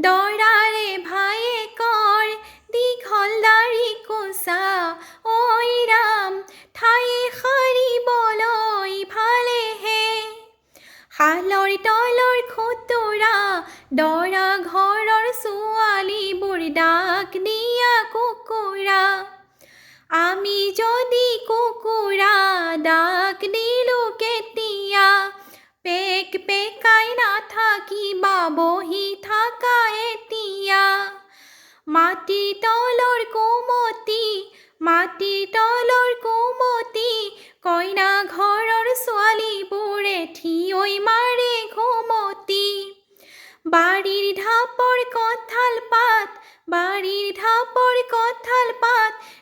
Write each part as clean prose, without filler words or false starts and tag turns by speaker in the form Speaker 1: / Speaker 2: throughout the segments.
Speaker 1: দৰাৰে ভায়ে কৰ দীঘল দাড়ি কোছা ঐ ৰাম ঠায়ে সাৰিবলৈ ভালেহে শালৰ তলৰ খুতুৰা দৰা ঘৰৰ ছোৱালীবোৰ ডাক দিয়া কুকুৰা আমি যদি কুকুৰা ডাক দিলোঁ কেতিয়া পেক পেকাই নাথাকিবা বহি থাকা এতিয়া মাটি তলৰ কুমতি কইনা ঘৰৰ ছোৱালীবোৰে থিয়ৈ মাৰে ঘুমতি বাৰীৰ ঢাপৰ কঁঠাল পাত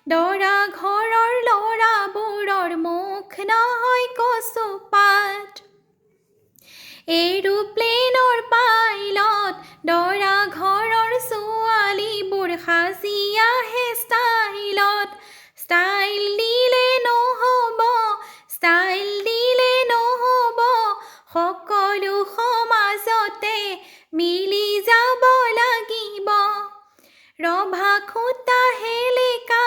Speaker 1: দৰা ঘৰৰ ল'ৰাবোৰৰ মুখ নহয় কচুপাত এৰোপ্লেনৰ পাইলট দৰা ঘৰৰ ছোৱালীবোৰ সাজি আহে ষ্টাইল দিলে নহ'ব সকলো সমাজতে মিলি যাব লাগিব ৰভা খুটা হেলেকা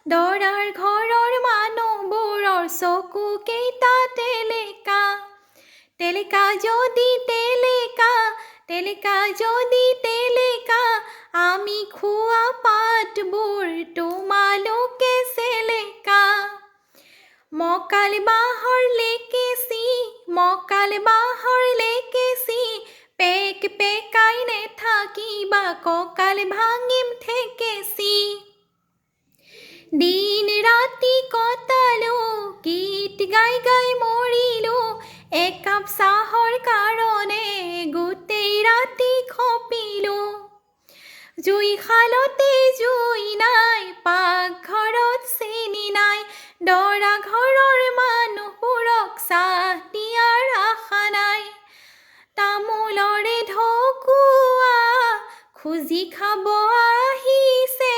Speaker 1: দৰাৰ ঘৰৰ মানুহবোৰৰ চকু কেইটা তেলেকা যদি তেলেকা আমি খোৱা পাতবোৰ তোমালোকে চেলেকা মকাল বাহৰ লেকেচি পেক পেকাই নেথাকিবা কঁকাল ভাঙিম ঠেকেচি দিন ৰাতি কটালো গীত গাই মৰিলো একাপ চাহৰ কাৰণে গোটেই ৰাতি খপিলো জুইশালতে জুই নাই পাকঘৰত চেনি নাই দৰা ঘৰৰ মানুহবোৰক চাহ দিয়াৰ আশা নাই তামোলৰে ঢকুৱা খুজি খাব আহিছে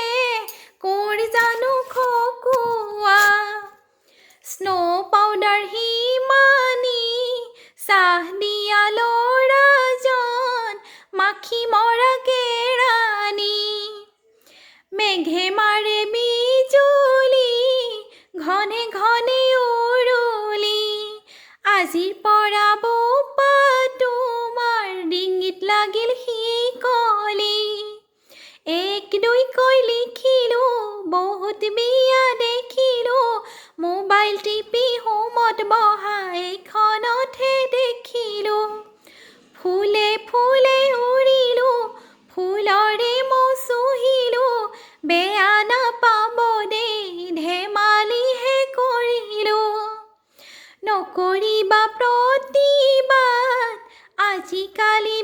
Speaker 1: কৰ জানো খকুৱা স্ন' পাউডাৰ হিমানি চাহ দিয়া ল'ৰাজন মাখি মৰা কেৰাণী মেঘে মাৰে বিজুলি ঘনে ঘনে উৰুলি আজিৰ পৰা বোপা তোমাৰ ডিঙিত লাগিল শিকলি এক দুইকৈ লিখিলো বহুত বিয়া দেখিলো মোবাইল টিপি হোমত বহা এইখনতহে দেখিলো ফুলে উৰিলো ফুলৰে মচুহিলো বেয়া নাপাব দেই ধেমালিহে কৰিলো নকৰিবা প্ৰতিবাদ আজিকালি